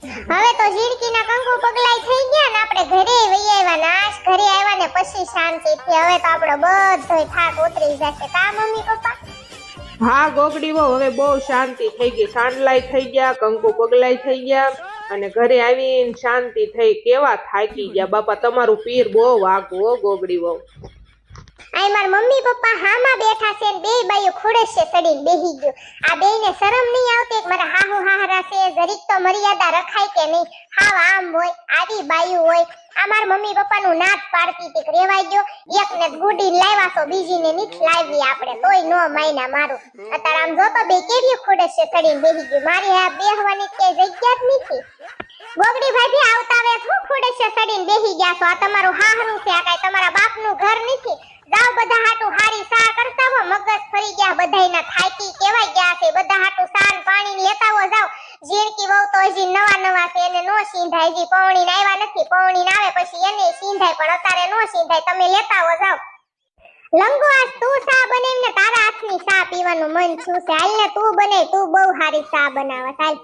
હવે તો ઝીણકીના કંકુ પગલાઈ થઈ ગયા ને આપણે ઘરે વઈ આવ્યા નાશ ઘરે આવ્યા ને પછી શાંતિથી હવે તો આપણો બધો થાક ઉતરી જશે કા મમ્મી પપ્પા? હા ગોગડી વહુ હવે બહુ શાંતિ થઈ ગઈ, સાંડલાઈ થઈ ગયા, કંકુ પગલાઈ થઈ ગયા અને ઘરે આવીને શાંતિ થઈ. કેવા થાકી ગયા બાપા, તમારું પીર બહુ વાગવું હો ગોગડી વહુ. આય માર મમ્મી પપ્પા હામાં બેઠા છે ને બે બાઈઓ ખોડેશે સડીને બેહી ગયો. આ બેયને શરમ નહીં આવતી કે મારા હાહુ હાહરા છે જરીક તો મર્યાદા રખાય કે નહીં? હાવ આમ હોય આવી બાઈઓ હોય. આ માર મમ્મી પપ્પાનું નાક પાડતી હતી રેવાઈ ગયો. એકને ગુડીને લાવ્યા તો બીજીને નીચ લાવી આપણે તોય નો માયના મારું. અત્યારે આમ જોતો બે કેવી ખોડેશે સડીને બેહી ગયો. મારી આ બેહવાની કે જગ્યા જ નથી. ગોગડી ભાભી આવતા વે શું ખોડેશે સડીને બેહી ગયા છો? આ તમારું હાહરું છે, આ કાઈ તમારા બાપનું ઘર નથી. જાવ બધા હાટું હારી સા કરતા હો, મગજ ફરી ગયા બધાયના, થાકી કેવાય ગયા છે. બધા હાટું સાન પાણી લેતા હો જાવ. ઝીણકી વહુ તો હજી નવા છે એને નો સીંધાય, હજી પૌણી ના આવ્યા નથી. પૌણી ના આવે પછી એને સીંધાય પણ અત્યારે નો સીંધાય. તમે લેતા હો જાવ. લંગો આજ તું સા બનાવીને તારા હાથની સા પીવાનું મન છું છે. હાલ ને તું બનાય, તું બહુ હારી સા બનાવસ. હાલ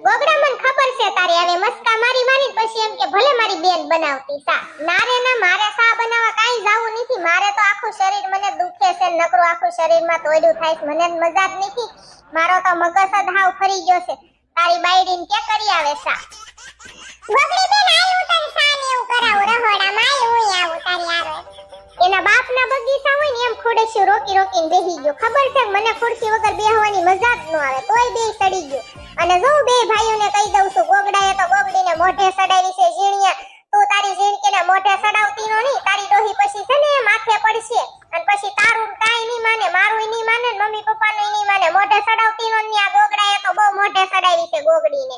ગોગડા મને ખબર છે તારી હવે મસ્કા મારી પછી એમ કે ભલે મારી બેન બનાવતી સા. નારે ના મારે સા બનાવવા કાઈ જાવું નથી. મારે તો આખું શરીર મને દુખે છે, નકરું આખું શરીરમાં તોડ્યું થાય છે. મને મજા જ નથી. મારો તો મગજ જ હાવ ફરી ગયો છે. તારી બાયડીને કે કરી આવે સા? ગોગડી બેન આય હું તને સા ને એવું કરાવું રહોડામાં. આય હું આવું તારી આરો. એના બાપના બગીચા હોય ને એમ ખોડેશું રોકીને બેહી ગયો. ખબર છે મને ખુરશી વગર બેહવાની મજા જ ન આવે તોય બે સડી ગયો. અને જો બે ભાઈઓને કહી દઉં છું ગોગડાએ તો ગોગડીને મોઢે સડાવી છે. ઝીણિયા તું તારી ઝીણકીને મોઢે સડાવતી નો નહીં. તારી ડોહી પછી છે ને માથે પડશે અને પછી તારું કાઈ નહીં માને, મારું નહીં માને, મમ્મી પપ્પાનું નહીં માને. મોઢે સડાવતી નો નહીં. આ ગોગડાએ તો બહુ મોઢે સડાવી છે ગોગડીને.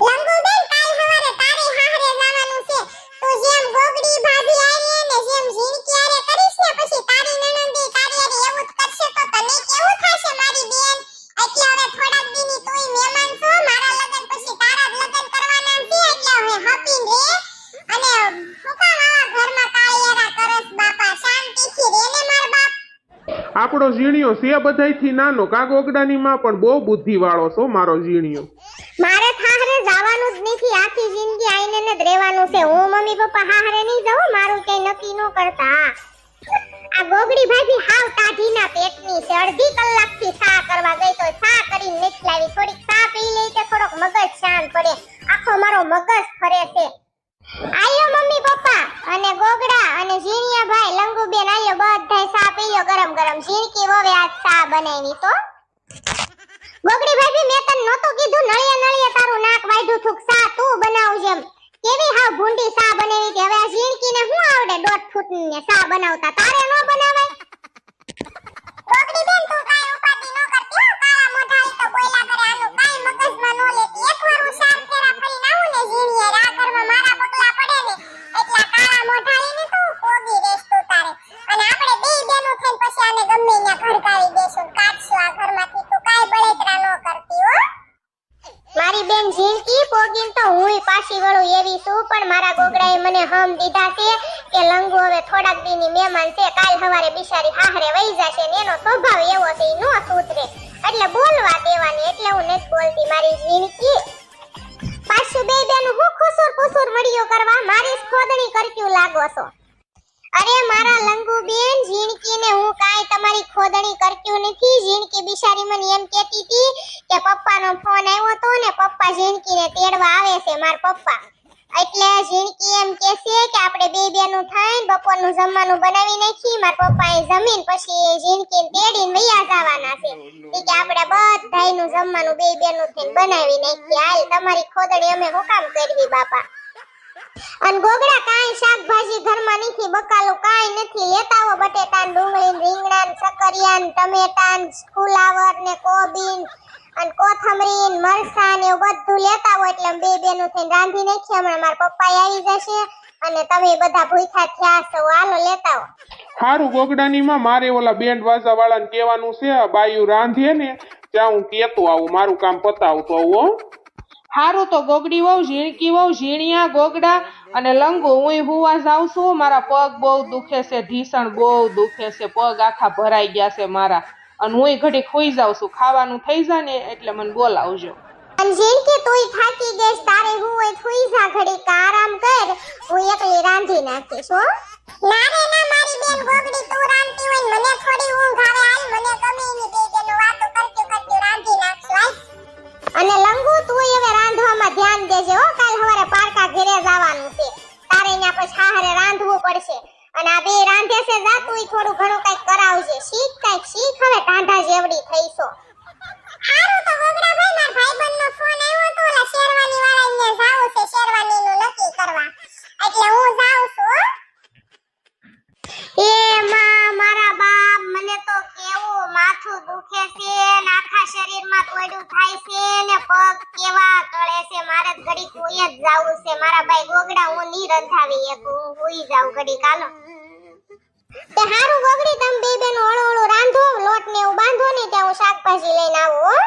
લંગુ બેન કાલ સવારે તારે હાહરે જવાનું છે. તું જેમ ગોગડી ભાભી આરે ને જેમ ઝીણકી આરે કરીશ ને પછી તારી નણંદી તારી આરે એવું જ કરશે તો તને કેવું થશે મારી બેન? એટલે હવે થોડાક દીની તુંય મહેમાન છો. મારા લગન પછી તારા જ લગન કરવાના છે. એટલે હવે હપીન રે અને હું કામ આવા ઘરમાં કાળિયારા કરસ બાપા? શાંતિથી રે ને માર બાપ. આપણો ઝીણિયો છે બધાયથી નાનો. કા ગોગડાની માં પણ બહુ બુદ્ધિ વાળો છો મારો ઝીણિયો. મારે થાહરે જવાનું જ નથી. આખી જિંદગી આઈને ને જ રહેવાનું છે. હું મમ્મી પપ્પા હાહરે નહીં જાઉં. મારું કઈ નક્કી ન કરતા. આ ગોગડી ભાભી હાવ ટાઢીના પેટની છે. અડધી કલાકથી સા કરવા ગઈ તો સા કરીને નથી લાવી. થોડીક સા પી લઈ કે થોડોક મગજ શાંત પડે. આખો મારો મગજ ફરે છે. આયો મમ્મી પપ્પા અને ગોગડા અને ઝીણિયા ભાઈ લંગુબેન આયો બધાય સા પીયો ગરમ ગરમ. ઝીણકી વવે આજ સા બનાવી તો. ગોગડી ભાભી મેં તને નહોતું કીધું નળિયા તારું નાક વાઢ્યું થુક સા તું બનાવજે એમ. કેવી હાવ ભૂંડી સા બનાવી હતી. હવે આ ઝીણકીને શું આવડે 1.5 ફૂટની સા બનાવતા? તારે નો બનાવાય? ગોગડી બેન તું કાઈ ઉપાડી ન કરતી હો. કાળા મોઢા ઈ તો બોયલા કરે. આનું કાઈ મગજમાં નો લેતી. એકવાર હું શામ ફેરા ફરીને આવું ને ઝીણીએ આ ઘરમાં મારા પગલા પડે ને એટલા કાળા મોઢા ઈને તું પોગી રેસ તું તારે. અને આપણે બે બેનો થઈને પછી આને ગમે ન્યા ઘરકાવી દેશું કાઢશું આ ઘરમાંથી. તું કાઈ બળેતરા ન કરતી હો. મારી બેન ઝીણકી પોગીન તો હુંય પાછી વળું એવી છું. પણ મારા ગોગડાએ મને હમ દીધા છે કે લંગુ હવે થોડાક દીની મહેમાન છે. કાલ સવારે બિચારી હાહરે વઈ જશે ને એનો સ્વભાવ એવો છે ઈ નો સુધરે. એટલે બોલવા દેવાની. એટલે હું નથી બોલતી મારી ઝીણકી. પાછું બે બેન હું ખુસુર મળ્યો કરવા મારી ખોદણી કરક્યું લાગો છો. અરે મારા લંગુ બેન ઝીણકીને હું કાઈ તમારી ખોદણી કરક્યું નથી. ઝીણકી બિચારી મને એમ કહેતી હતી કે પપ્પાનો ફોન આવ્યો તો ને પપ્પા ઝીણકીને તેડવા આવે છે માર પપ્પા. એટલે ઝીણકી એમ કહેશે કે આપણે બે બેનું થઈને બપોરનું જમવાનું બનાવી નાખી. માર પપ્પાએ જમીન પછી ઝીણકીને તેડીને વયા જવાના છે. કે આપણે બધાયનું જમવાનું બે બેનું થઈને બનાવી નાખી. હાલ તમારી ખોદણી અમે હું કામ કરવી બાપા? અન ગોગડા કાઈ શાકભાજી ઘરમાં નથી. બકાલું કાઈ નથી. લેતા આવો બટેટા ડુંગળી રીંગણા સકરિયા ટમેટા ફુલાવર ને કોબીન અને કોથમરી મરચાં ને એવું બધું લેતા આવો. એટલે બે બેનું થઈને રાંધી નાખી. હમણાં મારા પપ્પા આવી જશે અને તમે બધા ભૂખ્યા થયા છો. હાલો લેતા આવો. હારું ગોગડાની માં મારે ઓલા બેન્ડ વાજા વાળાને કહેવાનું છે બાયું રાંધે ને ત્યાં હું કેતો આવું. મારું કામ પતાવતો આવું. હારું તો ગોગડી વહુ ઝીણકી વહુ ઝીણિયા ગોગડા અને લંગુ હું હુવા જાઉં છું. મારા પગ બહુ દુખે છે. ઢીસણ બહુ દુખે છે. પગ આખા ભરાઈ ગયા છે મારા. અને હું ઘડીક હોઈ જાઉં છું. ખાવાનું થઈ જાય ને એટલે મને બોલાવજો. અને જીણકી તુંય થાકી ગઈશ, તારે હું હોય સુઈ જા ઘડીક આરામ કર, હું એકલી રાંધી નાખીશ હો. ના રે ના મારી બેન ગોગડી, તું રાંધતી હોય ને મને થોડી ઊંઘ આવે, હાલ મને ગમે ની બે જણનું વાતો કરતી રાંધી નાખશું હાલ. અને લંગુ તું હવે રાંધવામાં ધ્યાન દેજે હો, કાલ સવારે પારકા ઘરે જવાનું છે, તારે અહીંયા પછી હારે રાંધવું પડશે. અને આ બે રાંધે છે, જા તુંય થોડું ઘણું કઈક કરાવજે, શીખ હવે ટાઢા જેવડી થઈશો. હારું તો ગોગડા ભાઈ, માર ભાઈબંધનો ફોન આવ્યો તો ઓલા શેરવાની વાળાને જાવું છે શેરવાનીનું નક્કી કરવા, એટલે હું જાઉં છું હો. એ માં મારા બાપ, મને તો કેવું માથું દુખે છે ને આખા શરીરમાં તોડું થાય છે ને પગ કેવા તળે છે, મારે ઘડી કોઈ જ જાવું છે. મારા ભાઈ ગોગડા હું ની રંધાવી એક, હું હુઈ જાઉં ઘડી કાલો. તે હારું ગોગડી, તમે બે બેનો હળો રાંધો, લોટ ને એવું બાંધો ને, ત્યાં હું શાકભાજી લઈને આવું હો.